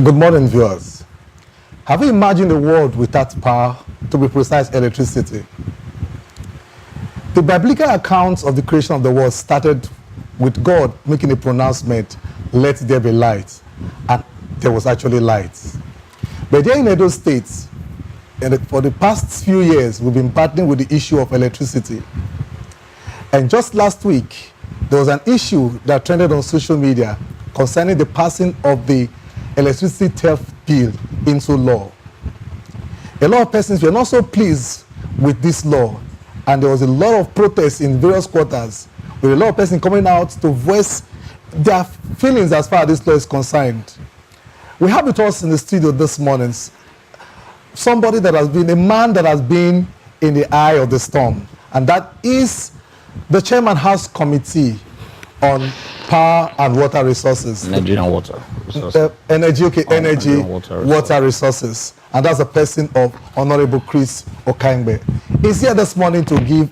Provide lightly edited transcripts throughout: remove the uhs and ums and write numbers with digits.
Good morning, viewers. Have you imagined a world without power, to be precise, electricity? The biblical accounts of the creation of the world started with God making a pronouncement, let there be light, and there was actually light. But here in Edo State, for the past few years, we've been battling with the issue of electricity. And just last week, there was an issue that trended on social media concerning the passing of the electricity theft bill into law. A lot of persons were not so pleased with this law, and there was a lot of protests in various quarters, with a lot of persons coming out to voice their feelings as far as this law is concerned. We have with us in the studio this morning somebody that has been, a man that has been in the eye of the storm, and that is the Chairman House Committee on Power and Water Resources. Energy and water resources. Energy, water resources. And that's a person of Honorable Chris Okaeben. He's here this morning to give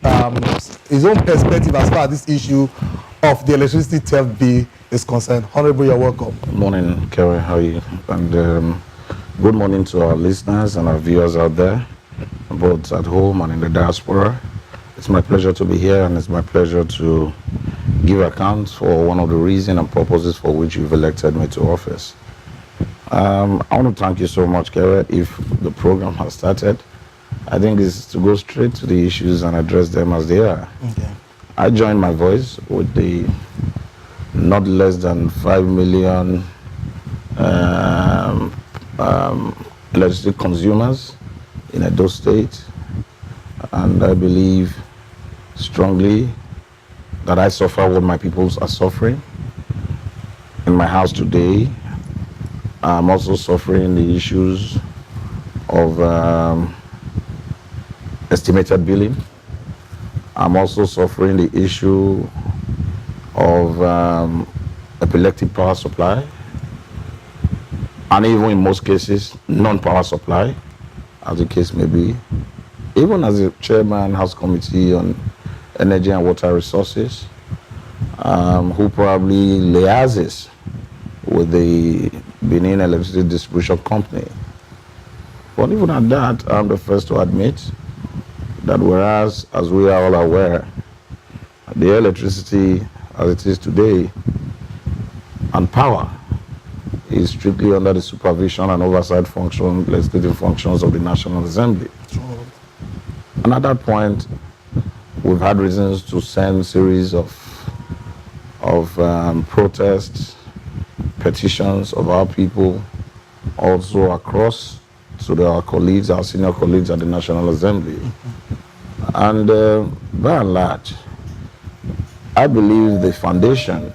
his own perspective as far as this issue of the electricity theft bill is concerned. Honorable, you're welcome. Good morning, Kerry. How are you? And good morning to our listeners and our viewers out there, both at home and in the diaspora. It's my pleasure to be here, and it's my pleasure to give account for one of the reasons and purposes for which you've elected me to office. I want to thank you so much, Kerry. If the program has started, I think it's to go straight to the issues and address them as they are. Okay. I joined my voice with the not less than 5 million electricity consumers in Edo State, and I believe strongly that I suffer what my peoples are suffering. In my house today, I'm also suffering the issues of estimated billing. I'm also suffering the issue of epileptic power supply, and even in most cases, non-power supply, as the case may be. Even as the Chairman House Committee on Energy and Water Resources, who probably liaises with the Benin Electricity Distribution Company. But even at that, I'm the first to admit that whereas, as we are all aware, the electricity as it is today and power is strictly under the supervision and oversight function, legislative functions of the National Assembly. And at that point, we've had reasons to send a series of protests, petitions of our people, also across to our colleagues, our senior colleagues at the National Assembly. And by and large, I believe the foundation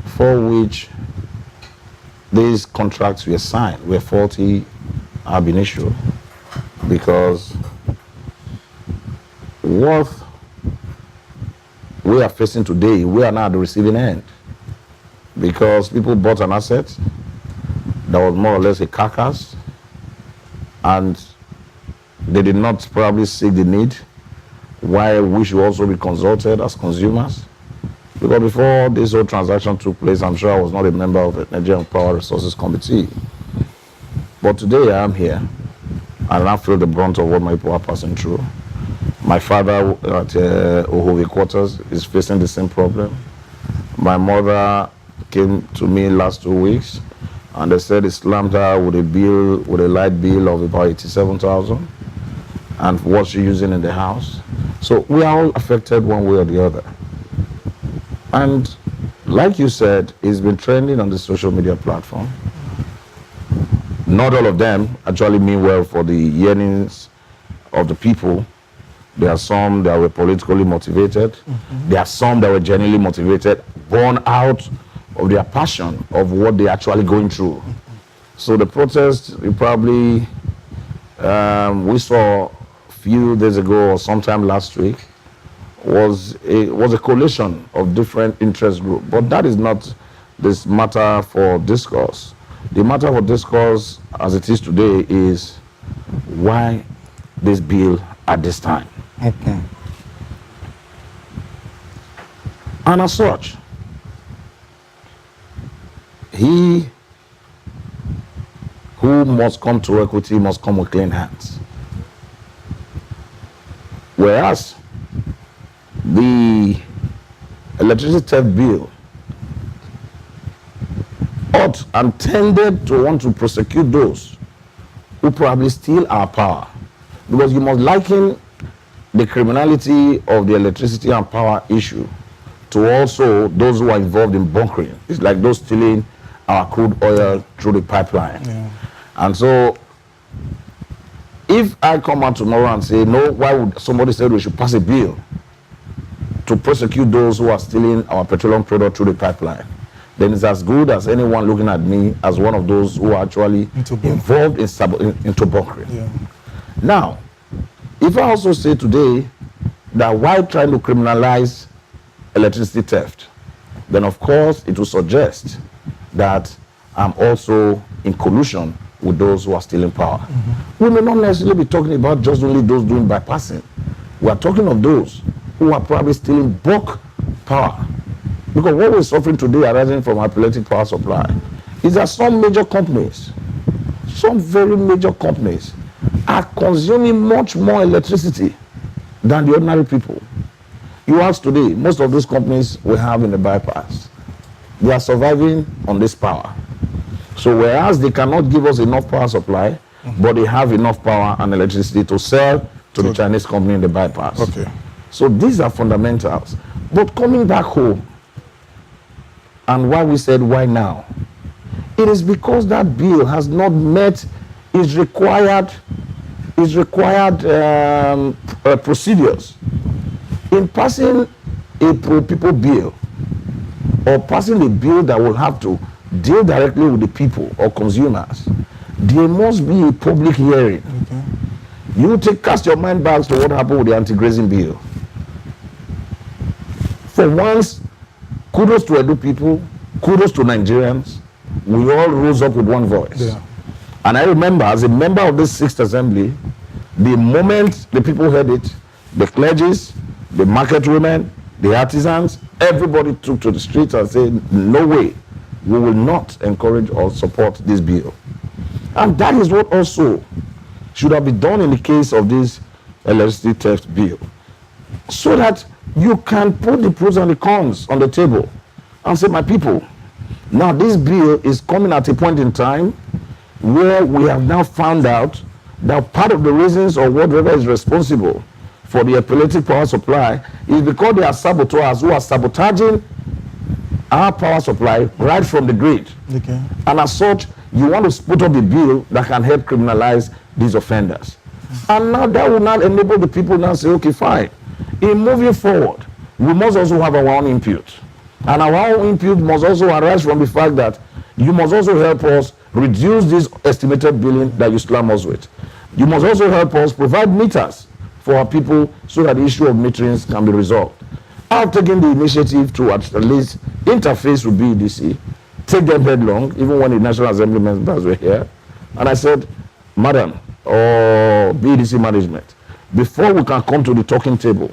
for which these contracts were signed were faulty ab initio, because what we are facing today, we are now at the receiving end, because people bought an asset that was more or less a carcass, and they did not probably see the need why we should also be consulted as consumers. Because before this whole transaction took place, I'm sure I was not a member of the Energy and Power Resources Committee. But today I am here, and I feel the brunt of what my people are passing through. My father at Okaeben quarters is facing the same problem. My mother came to me last 2 weeks, and they said it slammed her with a light bill of about 87,000, and what she's using in the house. So we are all affected one way or the other. And like you said, it's been trending on the social media platform. Not all of them actually mean well for the yearnings of the people. There are some that were politically motivated. There are some that were genuinely motivated, born out of their passion of what they're actually going through. So the protest, we probably, we saw a few days ago or sometime last week, was a coalition of different interest groups. But that is not this matter for discourse. The matter for discourse as it is today is why this bill at this time. Okay. And as such, he who must come to equity must come with clean hands. Whereas the electricity theft bill ought and tended to want to prosecute those who probably steal our power. Because you must liken the criminality of the electricity and power issue to also those who are involved in bunkering. It's like those stealing our crude oil through the pipeline. Yeah. And so, if I come out tomorrow and say, no, why would somebody say we should pass a bill to prosecute those who are stealing our petroleum product through the pipeline, then it's as good as anyone looking at me as one of those who are actually involved into bunkering. Yeah. Now, if I also say today that while trying to criminalize electricity theft, then of course it will suggest that I'm also in collusion with those who are stealing power. We may not necessarily be talking about just only those doing bypassing. We are talking of those who are probably stealing bulk power. Because what we're suffering today arising from our electric power supply is that some major companies, some very major companies, are consuming much more electricity than the ordinary people. You ask today, most of those companies we have in the bypass, they are surviving on this power. So whereas they cannot give us enough power supply, but they have enough power and electricity to sell to the Chinese company in the bypass. Okay. So these are fundamentals. But coming back home, and why we said why now, it is because that bill has not met its required procedures. In passing a pro-people bill, or passing a bill that will have to deal directly with the people or consumers, there must be a public hearing. Okay. You cast your mind back to what happened with the anti-grazing bill. For once, kudos to Edo people, kudos to Nigerians, we all rose up with one voice. Yeah. And I remember, as a member of this 6th Assembly, the moment the people heard it, the clergies, the market women, the artisans, everybody took to the streets and said, no way, we will not encourage or support this bill. And that is what also should have been done in the case of this electricity theft bill. So that you can put the pros and the cons on the table and say, my people, now this bill is coming at a point in time where we have now found out that part of the reasons or whatever is responsible for the electric power supply is because they are saboteurs who are sabotaging our power supply right from the grid. Okay. And as such, you want to put up a bill that can help criminalize these offenders. And now that will not enable the people now say, okay, fine. In moving forward, we must also have our own input. And our own input must also arise from the fact that you must also help us reduce this estimated billing that you slam us with. You must also help us provide meters for our people so that the issue of meterings can be resolved. I've taken the initiative to at least interface with BEDC, take them headlong, even when the National Assembly members were here. And I said, Madam, or BEDC management, before we can come to the talking table,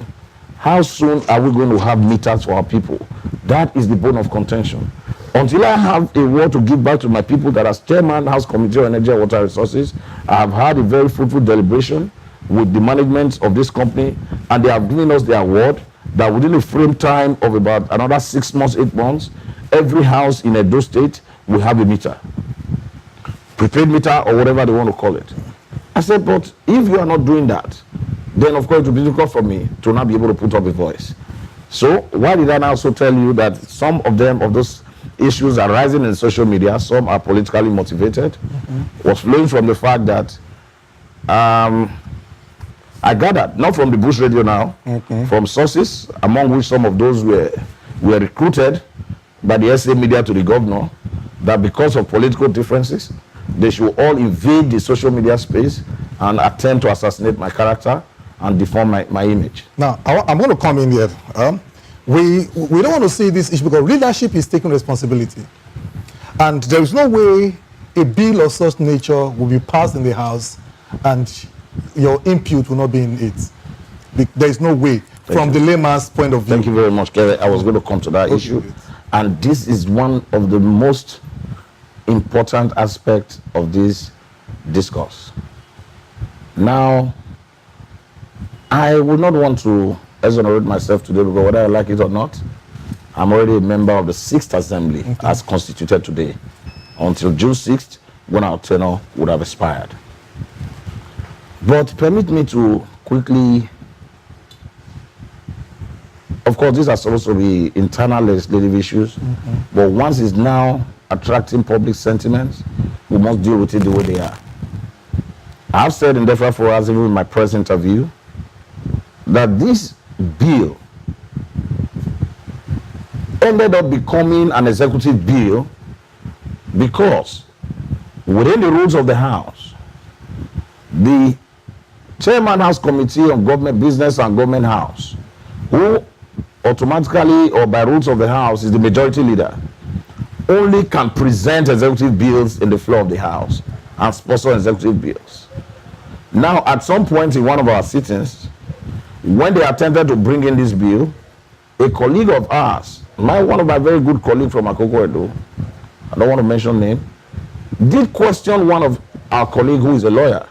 how soon are we going to have meters for our people? That is the bone of contention. Until I have a word to give back to my people that as chairman, House Committee on Energy and Water Resources, I have had a very fruitful deliberation with the management of this company, and they have given us the award that within a frame time of about another 6 months, 8 months, every house in Edo State will have a meter. Prepaid meter or whatever they want to call it. I said, but if you are not doing that, then of course it will be difficult for me to not be able to put up a voice. So why did I now also tell you that some of those issues are rising in social media, some are politically motivated, was flowing from the fact that I gathered, not from the Bush Radio now, from sources, among which some of those were recruited by the SA media to the governor, that because of political differences, they should all invade the social media space and attempt to assassinate my character and deform my image. Now, I'm going to come in here. We don't want to see this issue because leadership is taking responsibility. And there is no way a bill of such nature will be passed in the House and your input will not be in it. There is no way from the layman's point of view. Thank you very much, Kerry. I was going to come to that issue. And this is one of the most important aspects of this discuss. Now, I would not want to exonerate myself today because whether I like it or not, I'm already a member of the 6th Assembly as constituted today until June 6th when our tenure would have expired. But permit me to quickly, of course, these are supposed to be internal legislative issues, but once it's now attracting public sentiments, we must deal with it the way they are. I've said in different forums, even in my press interview, that this bill ended up becoming an executive bill because within the rules of the House, the Chairman House Committee on Government Business and Government House, who automatically or by rules of the House is the majority leader, only can present executive bills in the floor of the House and sponsor executive bills. Now, at some point in one of our sittings, when they attempted to bring in this bill, a colleague of ours, one of my very good colleagues from Okaeben, I don't want to mention name, did question one of our colleagues who is a lawyer,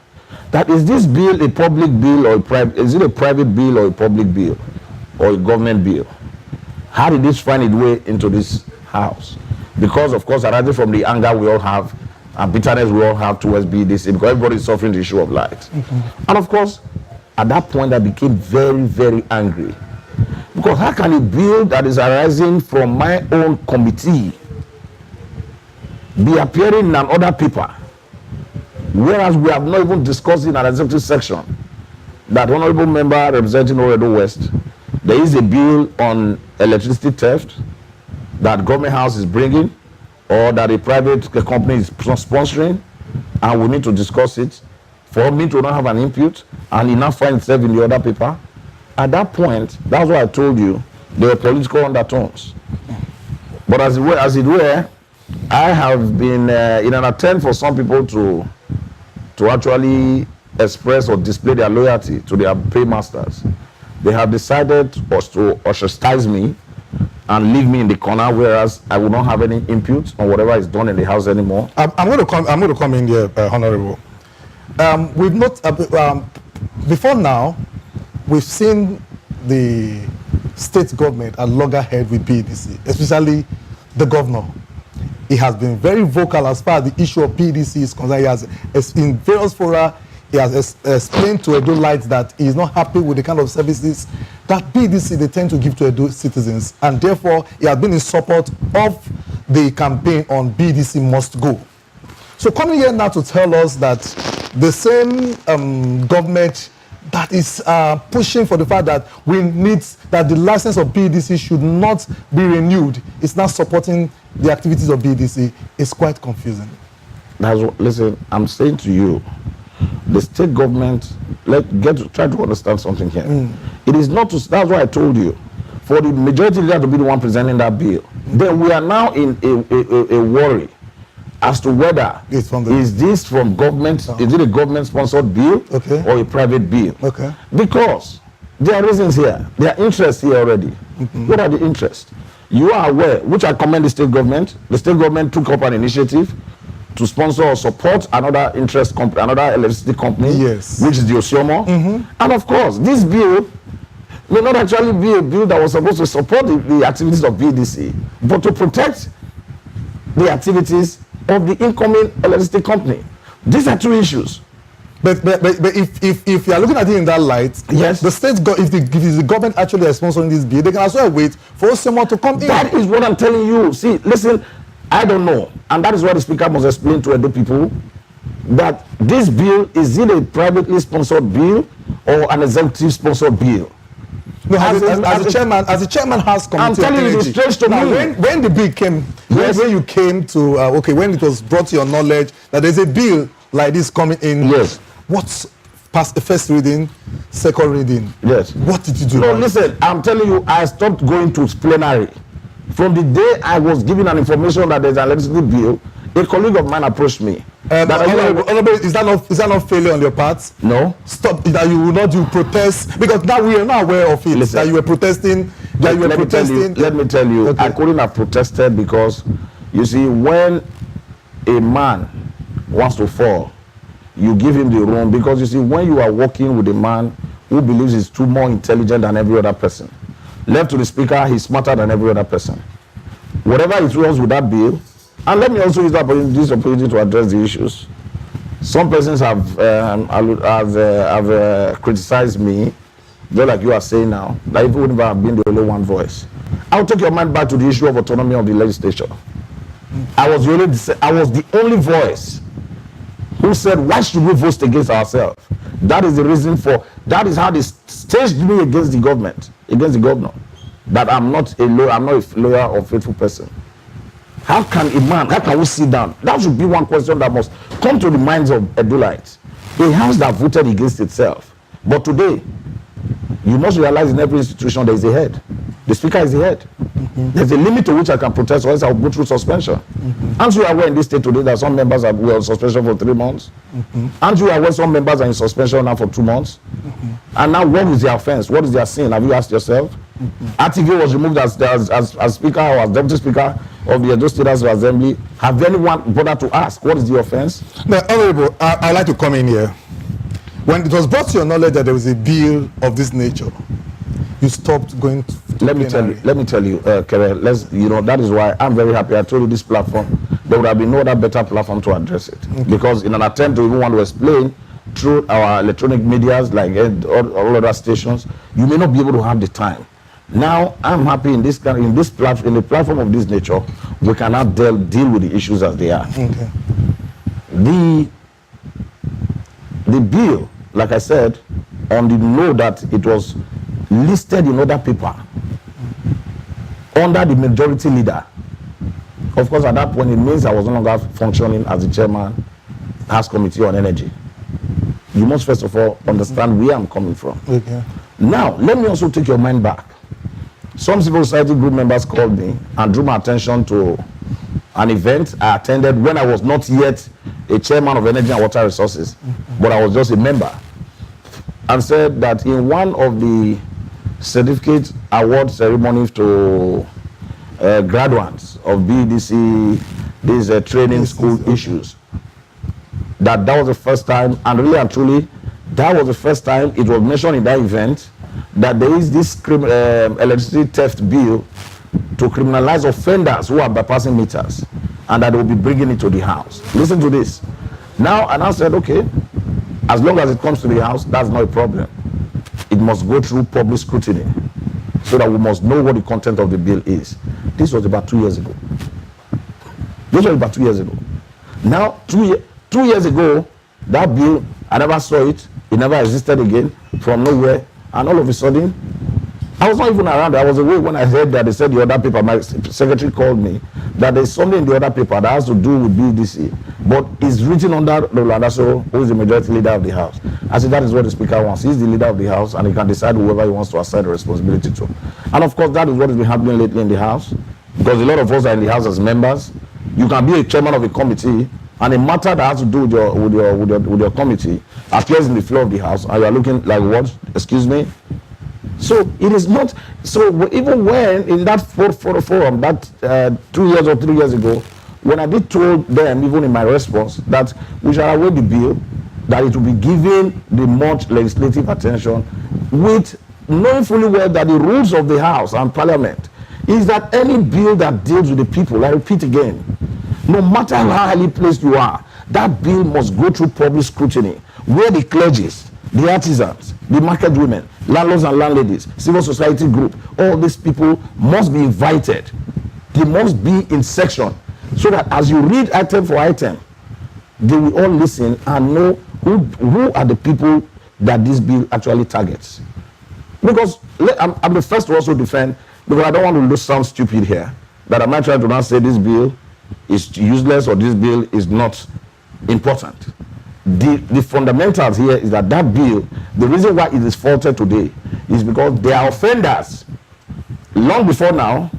that is this bill a public bill or a private, is it a private bill or a public bill or a government bill? How did this find its way into this house? Because of course, arising from the anger we all have and bitterness we all have towards BDC, because everybody is suffering the issue of light. And of course, at that point I became very, very angry. Because how can a bill that is arising from my own committee be appearing in another paper, whereas we have not even discussed in an executive section that honorable member representing Okaeben West, there is a bill on electricity theft that government house is bringing or that a private company is sponsoring, and we need to discuss it for me to not have an input and he not find itself in the other paper. At that point, that's why I told you there were political undertones. But as it were, I have been in an attempt for some people to actually express or display their loyalty to their paymasters. They have decided to ostracize me and leave me in the corner, whereas I will not have any input on whatever is done in the house anymore. I'm going to come in here, Honorable. We've not before now. We've seen the state government at loggerhead with PDC, especially the governor. He has been very vocal as far as the issue of PDC is concerned. He has, in various fora, he has explained to Edo Light that he is not happy with the kind of services that PDC they tend to give to Edo citizens, and therefore he has been in support of the campaign on BDC must go. So coming here now to tell us that the same government that is pushing for the fact that we need that the license of BDC should not be renewed is now supporting the activities of BDC is quite confusing. Listen, I'm saying to you, the state government, try to understand something here. It is not to, that's why I told you, for the majority leader to be the one presenting that bill. Then we are now in a worry as to whether is this from government, is it a government-sponsored bill or a private bill? Because there are reasons here, there are interests here already. What are the interests? You are aware, which I commend the state government. The state government took up an initiative to sponsor or support another interest company, another electricity company, which is the Osiomo. And of course, this bill may not actually be a bill that was supposed to support the activities of BDC, but to protect the activities of the incoming electricity company. These are two issues. But if you are looking at it in that light, yes, the state if the government actually is sponsoring this bill, they can as well wait for someone to come in. That is what I'm telling you. See, listen, I don't know, and that is what the speaker must explain to Edo people, that this bill, is it a privately sponsored bill or an executive sponsored bill? No, as the chairman has committee. I'm telling you, it's strange to me. When the bill came, when you came to when it was brought to your knowledge that there's a bill like this coming in, what's past the first reading, second reading? Yes. What did you do? No, listen, I'm telling you, I stopped going to plenary. From the day I was given an information that there's an electricity bill, a colleague of mine approached me. Is that not failure on your part? No. Stop. That you will not do protest, because now we are not aware of it. Listen, that you were protesting. Let me tell you, I couldn't have protested because, you see, when a man wants to fall, you give him the room, because you see, when you are working with a man who believes he's too more intelligent than every other person, left to the speaker, he's smarter than every other person. Whatever it was with that bill, and let me also use this opportunity to address the issues. Some persons have criticized me, just like you are saying now, that even if I have been the only one voice. I'll take your mind back to the issue of autonomy of the legislature. I was the only voice who said, why should we vote against ourselves? That is the reason for, that is how they staged me against the government, against the governor, that I'm not a loyal or faithful person. How can we sit down? That should be one question that must come to the minds of Edulites. A house that voted against itself. But today, you must realize in every institution there is a head. The speaker is the head. There's a limit to which I can protest, or else I'll go through suspension. Aren't you aware in this state today that some members are on suspension for 3 months? Aren't you aware some members are in suspension now for 2 months? And now what is their offense? What is their sin? Have you asked yourself? RTV was removed as speaker or as deputy speaker of the Edo State House of Assembly. Have anyone bothered to ask what is the offense? Now, Honorable, I'd like to come in here. When it was brought to your knowledge that there was a bill of this nature, you stopped going to let me tell you, Kere, that is why I'm very happy. I told you this platform, there would have been no other better platform to address it. Because in an attempt to even want to explain through our electronic medias, like all other stations, you may not be able to have the time. Now, I'm happy in the platform of this nature, we can now deal with the issues as they are. Okay. The bill, like I said, on the note that it was listed in other paper under the majority leader. Of course, at that point, it means I was no longer functioning as the chairman, House Committee on Energy. You must first of all understand where I'm coming from. Okay. Now, let me also take your mind back. Some civil society group members called me and drew my attention to an event I attended when I was not yet a chairman of Energy and Water Resources, but I was just a member, and said that in one of the certificate award ceremonies to graduates of BDC, these training school issues, that was the first time, and really and truly, that was the first time it was mentioned in that event that there is this electricity theft bill to criminalize offenders who are bypassing meters, and that they will be bringing it to the house. Listen to this. Now, and I said, okay, as long as it comes to the house, that's not a problem. It must go through public scrutiny so that we must know what the content of the bill is. This was about 2 years ago. Now, 2 years ago, that bill, I never saw it. It never existed again from nowhere. And all of a sudden, I was not even around. I was away when I heard that they said the other paper, my secretary called me, that there's something in the other paper that has to do with BDC. But it's written under Rolando, who is the majority leader of the House. I said that is what the Speaker wants. He's the leader of the House, and he can decide whoever he wants to assign the responsibility to. And of course, that is what has been happening lately in the House, because a lot of us are in the House as members. You can be a chairman of a committee, and a matter that has to do with your committee appears in the floor of the House, and you are looking like, what? Excuse me? So it is not, so even when in that forum, that 2 years or 3 years ago, when I did told them, even in my response, that we shall await the bill, that it will be given the much legislative attention, with knowing fully well that the rules of the House and Parliament is that any bill that deals with the people, I repeat again, no matter how highly placed you are, that bill must go through public scrutiny, where the clergies, the artisans, the market women, landlords and landladies, civil society group, all these people must be invited. They must be in section, so that as you read item for item, they will all listen and know who are the people that this bill actually targets. Because I'm the first to also defend, because I don't want to sound stupid here, that I'm not trying to now say this bill is useless or this bill is not important. The fundamentals here is that bill, the reason why it is faulted today is because they are offenders long before now.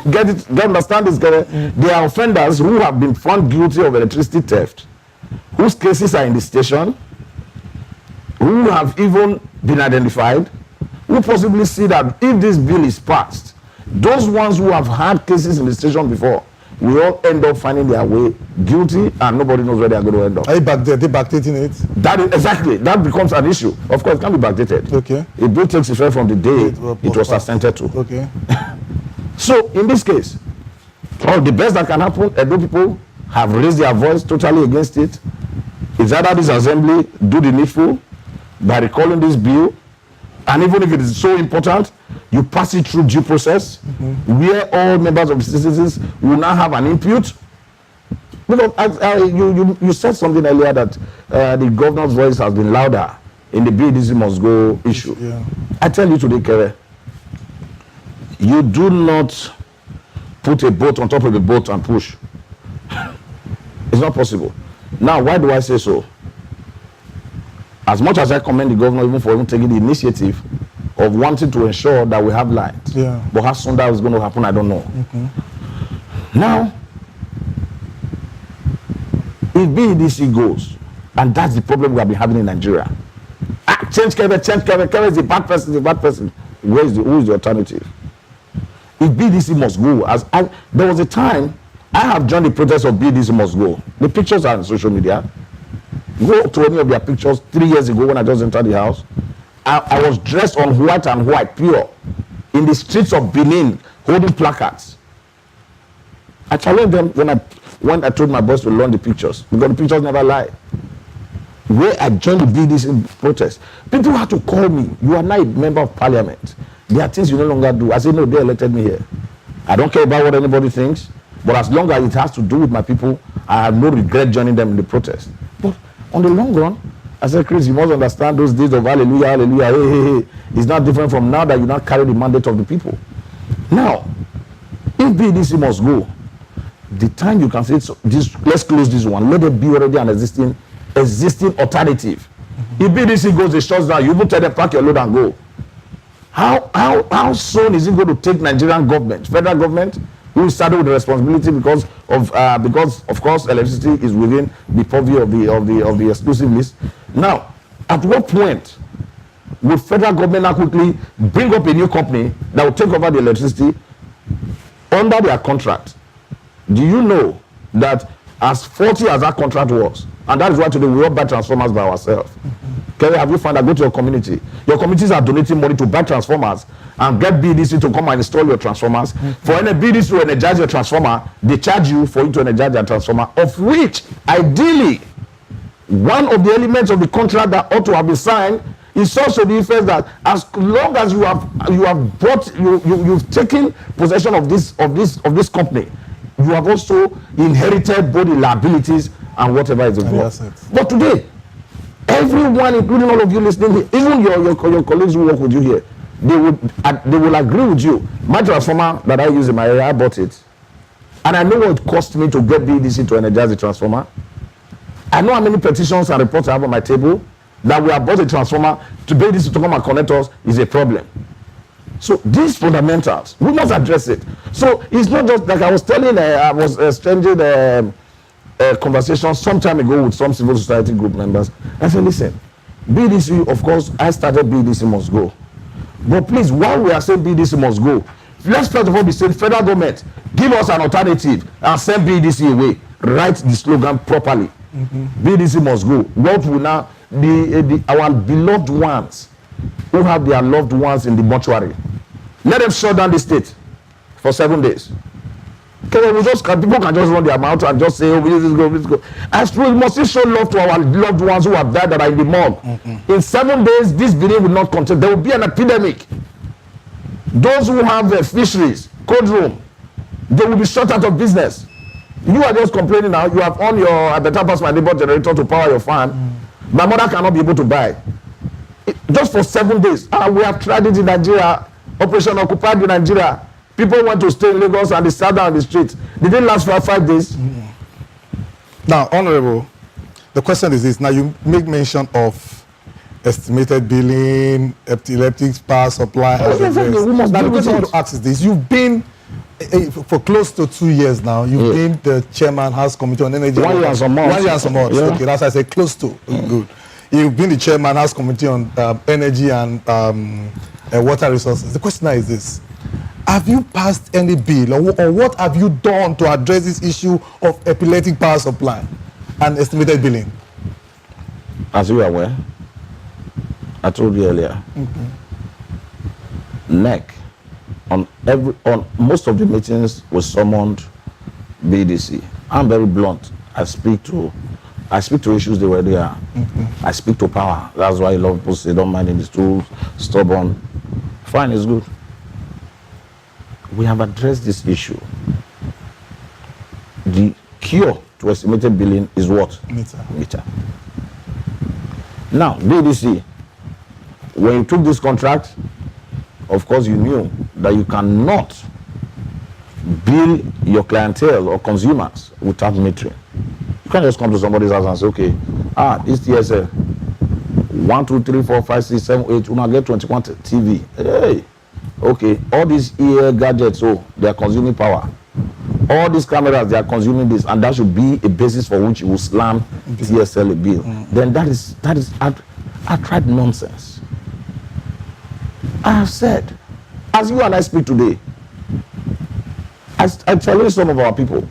Understand this? They are offenders who have been found guilty of electricity theft, whose cases are in the station, who have even been identified, who possibly see that if this bill is passed, those ones who have had cases in the station before we all end up finding their way guilty, and nobody knows where they are going to end up. Are they backdating it? That is exactly, that becomes an issue. Of course, it can be backdated. Okay. A bill takes effect from the day it was assented to. Okay. So in this case, the best that can happen, Edo people have raised their voice totally against it. Is either this assembly do the needful by recalling this bill, and even if it is so important, you pass it through due process, where all members of the citizens will now have an input. Because you said something earlier that the governor's voice has been louder in the BDC must go issue. Yeah. I tell you today, Kere, you do not put a boat on top of a boat and push. It's not possible. Now, why do I say so? As much as I commend the governor even for taking the initiative of wanting to ensure that we have light, but how soon that is going to happen, I don't know. Now, if BEDC goes, and that's the problem we have been having in Nigeria. Change Kevin is a bad person, who is the alternative? If BEDC must go, there was a time I have joined the protest of BEDC must go. The pictures are on social media. Go to any of their pictures 3 years ago when I just entered the house. I was dressed on white and white, pure, in the streets of Benin, holding placards. I challenged them when I told my boss to learn the pictures, because the pictures never lie. Where I joined the BDC protest, people had to call me. You are not a member of parliament. There are things you no longer do. I said, no, they elected me here. I don't care about what anybody thinks, but as long as it has to do with my people, I have no regret joining them in the protest. But on the long run, I said, Chris, you must understand those days of hallelujah, hallelujah, hey. It's not different from now that you now carry the mandate of the people. Now, if BDC must go, the time you can say, let's close this one, let it be already an existing alternative. If BDC goes, it shuts down, you will tell them, pack your load and go. How soon is it going to take Nigerian government, federal government, who started with the responsibility because of course electricity is within the purview of the exclusive list. Now, at what point will federal government now quickly bring up a new company that will take over the electricity under their contract? Do you know that as 40 as that contract was, and that is why today we all buy transformers by ourselves? Kerry, have you found that? Go to your community. Your communities are donating money to buy transformers and get BDC to come and install your transformers. For any BDC to energize your transformer, they charge you for you to energize their transformer, of which, ideally, one of the elements of the contract that ought to have been signed is also the effect that as long as you've taken possession of this company, you have also inherited both the liabilities and whatever is involved. But today, everyone, including all of you listening here, even your colleagues who work with you here, they will agree with you. My transformer that I use in my area, I bought it. And I know what it cost me to get BDC to energize the transformer. I know how many petitions and reports I have on my table that we have bought a transformer to BDC to come and connect us is a problem. So these fundamentals, we must address it. So it's not just like I was telling, I was exchanging a conversation some time ago with some civil society group members. I said, listen, BDC, of course, I started BDC must go. But please, while we are saying BDC must go, let's first of all be saying, federal government, give us an alternative and send BDC away. Write the slogan properly. BDC must go. What will now be our beloved ones who have their loved ones in the mortuary? Let them shut down the state for 7 days. Okay, people can just run their mouth and just say, oh, let's go. As we must show love to our loved ones who have died that are in the morgue. In 7 days, this building will not contain. There will be an epidemic. Those who have fisheries, cold room, they will be shut out of business. You are just complaining now. You have on your, I better pass my neighbor generator to power your farm. My mother cannot be able to buy. Just for 7 days. We have tried it in Nigeria. Operation Occupied in Nigeria. People went to stay in Lagos and they sat down on the street. They didn't last for 5 days. Now, Honorable, the question is this. Now, you make mention of estimated billing, electric power supply. Now, the question I want to ask is this. You've been, for close to 2 years now, you've been the chairman, House Committee on Energy. 1 year and some months. 1 year and some months. Okay, that's why I say close to. Good. You've been the chairman, House Committee on Energy and Water Resources. The question now is this. Have you passed any bill, or what have you done to address this issue of epileptic power supply and estimated billing? As you are aware, I told you earlier, NEC on most of the meetings was summoned BDC. I'm very blunt. I speak to issues they were there. I speak to power. That's why a lot of people say don't mind it, it's too stubborn. Fine, it's good. We have addressed this issue. The cure to estimated billing is what? Meter. Now, BDC, when you took this contract, of course you knew that you cannot bill your clientele or consumers without metering. You can't just come to somebody's house and say, okay, this TSL 1, 2, 3, 4, 5, 6, 7, 8, when I get 21 TV. Hey, okay, all these ear gadgets, they are consuming power. All these cameras, they are consuming this, and that should be a basis for which you will slam TSL a bill. Then that is outright nonsense. I have said, as you and I speak today, I challenge some of our people.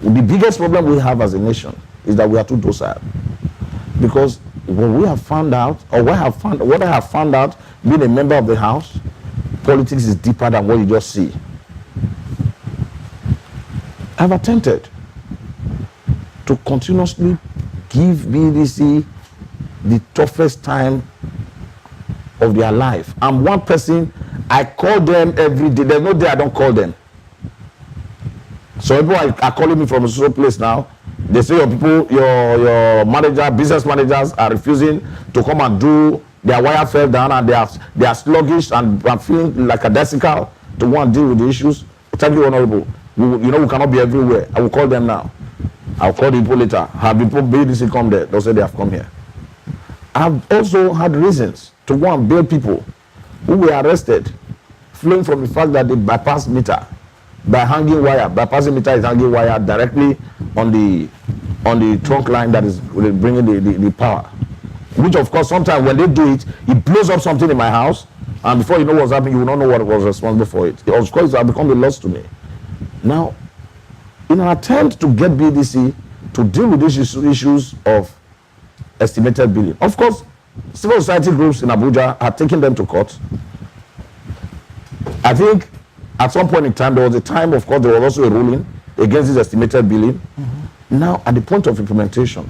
The biggest problem we have as a nation is that we are too docile. Because what we have found out, or what I have found out being a member of the House, politics is deeper than what you just see. I've attempted to continuously give BDC the toughest time of their life. I'm one person, I call them every day. There's no day I don't call them. So people are calling me from a social place now. They say your people, your manager, business managers are refusing to come and do their wire fell down, and they are sluggish and feeling like a desical to go and deal with the issues. Thank you, Honorable. We cannot be everywhere. I will call them now. I'll call the people later. Have people BDC come there? They'll say they have come here. I've also had reasons to go and bail people who were arrested, flowing from the fact that they bypassed meter by hanging wire. Bypassing meter is hanging wire directly on the trunk line that is bringing the power. Which, of course, sometimes when they do it, it blows up something in my house, and before you know what's happening, you will not know what was responsible for it. Of course, it has become a loss to me. Now, in an attempt to get BDC to deal with these issues of estimated billing, of course, civil society groups in Abuja are taking them to court. I think at some point in time, there was a time, of course, there was also a ruling against this estimated billing. Now, at the point of implementation,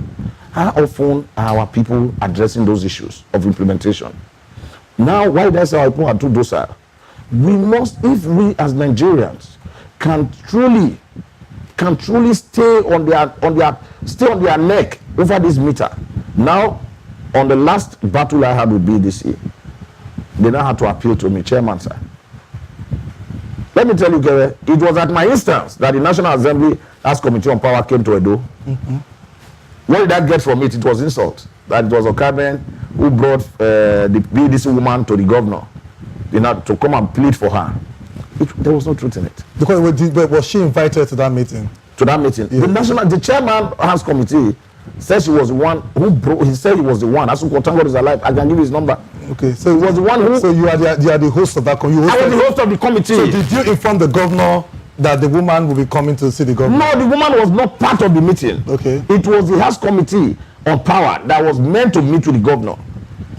how often are our people addressing those issues of implementation? Now, why did I say our people are too docile? We must, if we as Nigerians can truly stay on their neck over this meter. Now, on the last battle I had with BDC, they now had to appeal to me, Chairman, sir. Let me tell you, Kere, it was at my instance that the National Assembly House Committee on Power came to Edo. What did I get from it? It was insult. That it was Okaeben who brought the BDC woman to the governor, to come and plead for her. There was no truth in it. Because was she invited to that meeting? To that meeting. Yeah. The chairman House Committee said she was the one who broke. He said he was the one. As Thank God is alive. I can give you his number. Okay, so he was the one who. So you are the host of that committee. I was the host of the committee. So did you inform the governor that the woman will be coming to see the governor? No, the woman was not part of the meeting. Okay. It was the House Committee on Power that was meant to meet with the governor.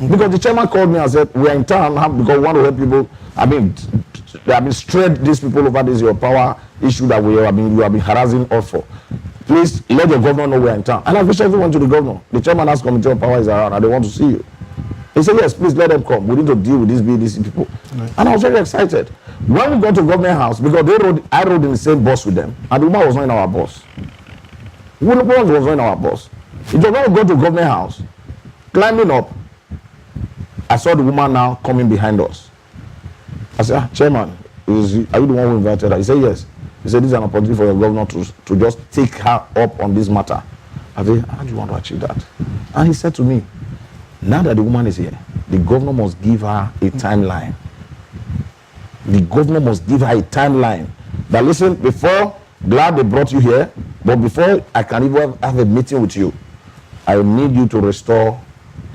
Because the chairman called me and said, we are in town because we want to help people. They have been strayed these people over this your power issue that you have been harassing us for. Please let the governor know we are in town. And I wish everyone to the governor. The chairman House Committee on Power is around and they want to see you. He said, yes, please let them come. We need to deal with these BDC people. Right. And I was very excited. When we got to Government House, because I rode in the same bus with them, and the woman was not in our bus. The woman was not in our bus. It was when we got to Government House, climbing up, I saw the woman now coming behind us. I said, Chairman, are you the one who invited her? He said, yes. He said, this is an opportunity for the governor to just take her up on this matter. I said, how do you want to achieve that? And he said to me, now that the woman is here, the governor must give her a timeline. The governor must give her a timeline. That listen, before, glad they brought you here, but before I can even have a meeting with you, I need you to restore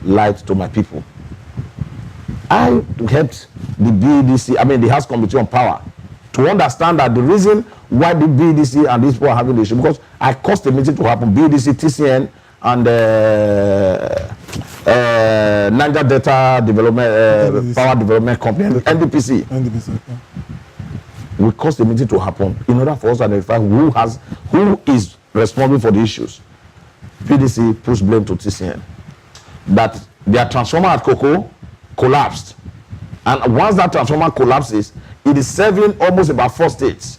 light to my people. I helped the BDC, the House Committee on Power, to understand that the reason why the BDC and these people are having the issue, because I caused the meeting to happen, BDC, TCN, and Niger Delta Development, Power Development Company, NDPC. Okay. We caused the meeting to happen in order for us to identify who is responsible for the issues. PDC puts blame to TCN that their transformer at Cocoa collapsed, and once that transformer collapses, it is serving almost about 4 states.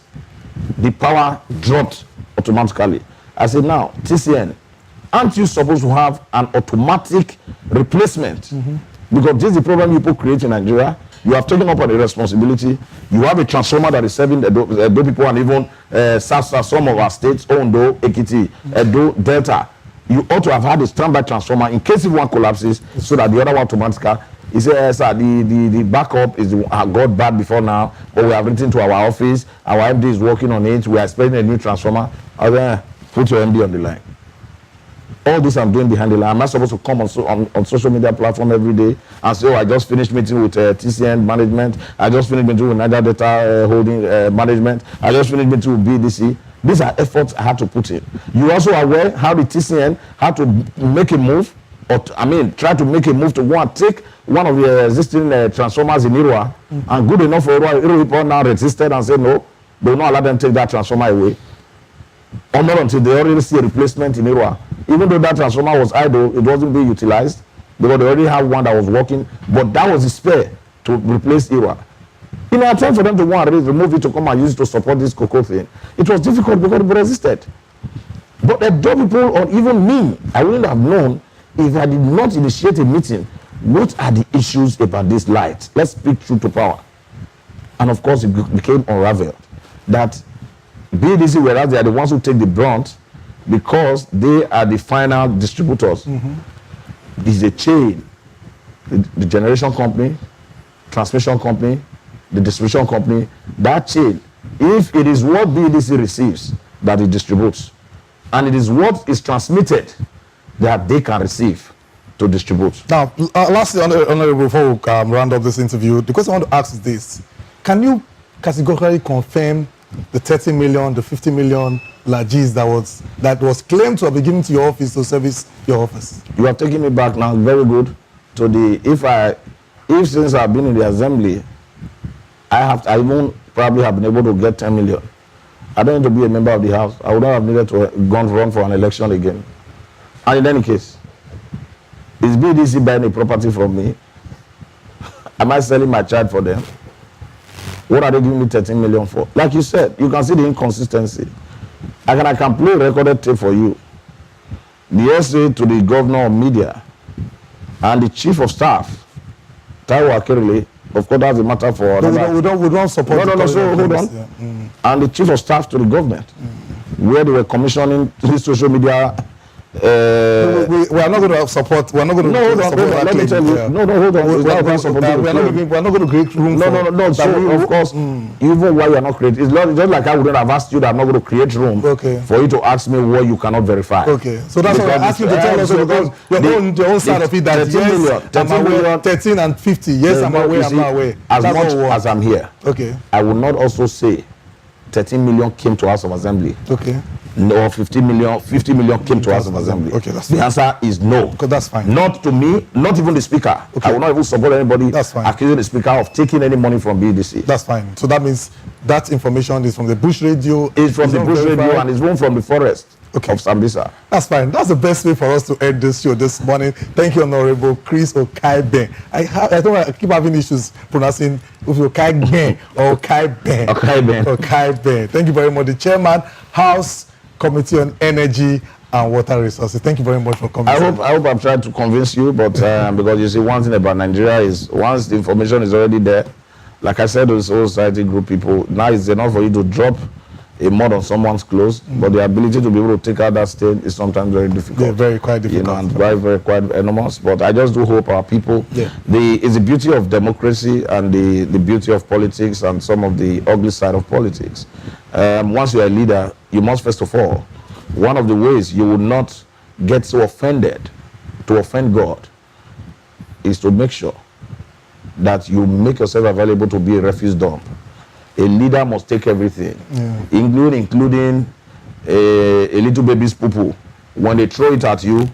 The power dropped automatically. I said, now TCN, aren't you supposed to have an automatic replacement? Because this is the problem people create in Nigeria. You have taken up on the responsibility. You have a transformer that is serving the people and even some of our states, Ondo, Ekiti, Edo, Delta. You ought to have had a standby transformer in case if one collapses, so that the other one automatically. He said, sir, the backup is got bad before now, but we have written to our office. Our MD is working on it. We are expecting a new transformer. I said, put your MD on the line. All this I'm doing behind the line. I'm not supposed to come on social media platform every day and say, oh, I just finished meeting with TCN management. I just finished meeting with Niger Data Holding management. I just finished meeting with BDC. These are efforts I had to put in. You also aware how the TCN had to make a move, try to make a move to go and take one of the existing transformers in Irua, and good enough for Irua people now resisted and said no, they will not allow them to take that transformer away. Or not until they already see a replacement in Irua. Even though that transformer was idle, it wasn't being utilized because they already have one that was working, but that was the spare to replace Irua. In an attempt for them to go and remove it to come and use it to support this cocoa thing, it was difficult because they resisted. But the people, or even me, I wouldn't have known if I did not initiate a meeting. What are the issues about this light? Let's speak truth to power. And of course, it became unraveled that BDC, whereas they are the ones who take the brunt because they are the final distributors. This is a chain. The generation company, transmission company, the distribution company, that chain, if it is what BDC receives that it distributes, and it is what is transmitted that they can receive to distribute. Now, lastly, Honorable, before we round up this interview, the question I want to ask is this. Can you categorically confirm the 30 million, the 50 million Lajis that was claimed to have been given to your office to service your office? You are taking me back now, very good, to the, if since I've been in the assembly, I won't probably have been able to get 10 million. I don't need to be a member of the house. I would not have needed to run for an election again. And in any case, is BDC buying a property from me? Am I selling my child for them? What are they giving me 13 million for? Like you said, you can see the inconsistency. I can play recorded tape for you. The essay to the governor of media and the chief of staff, Taiwo Akerele, of course, that's a matter for... No, we don't support... No, so hold on. Yeah. And the chief of staff to the government, where they were commissioning this social media... we are not going to support... We're not going to support that. Let me tell you. Yeah. No, hold on. We're not going to create room for... So, of course, even while you are not creating... It's just like I wouldn't have asked you that I'm not going to create room for you to ask me what you cannot verify. Okay. So that's what I asked you to tell us because your own side of it that 13 million, 13 and 50. Yes, I'm aware. As much as I'm here, okay, I will not also say 13 million came to House of Assembly. Okay. No, 50 million came to House of Assembly. Okay, that's the answer is no. Okay, that's fine. Not to me, not even the speaker. Okay. I will not even support anybody accusing the speaker of taking any money from BDC. That's fine. So that means that information is from the Bush Radio. It's from the Bush Radio and it's one from the forest of Sambisa. That's fine. That's the best way for us to end this show this morning. Thank you, Honorable Chris Okaeben. I keep having issues pronouncing Okaeben or Okaeben. Okaeben. Thank you very much. The chairman, House Committee on Energy and Water Resources. Thank you very much for coming. I hope I've tried to convince you, but because you see, one thing about Nigeria is once the information is already there, like I said to the civil society group people, now it's enough for you to drop a mud on someone's clothes, but the ability to be able to take out that stain is sometimes very difficult. Yeah, very quite difficult. And very quite enormous. But I just do hope our people, it's the beauty of democracy and the beauty of politics and some of the ugly side of politics. Once you're a leader, you must first of all, one of the ways you will not get so offended to offend God is to make sure that you make yourself available to be a refuse dump. A leader must take everything, including a little baby's poo-poo. When they throw it at you,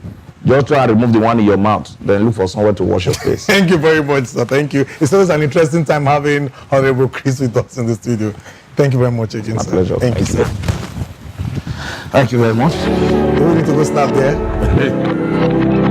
just try to remove the one in your mouth, then look for somewhere to wash your face. Thank you very much, sir. Thank you. It's always an interesting time having Honorable Chris with us in the studio. Thank you very much again, My sir. pleasure. Thank you, sir. Thank you very much. We need to go snap there.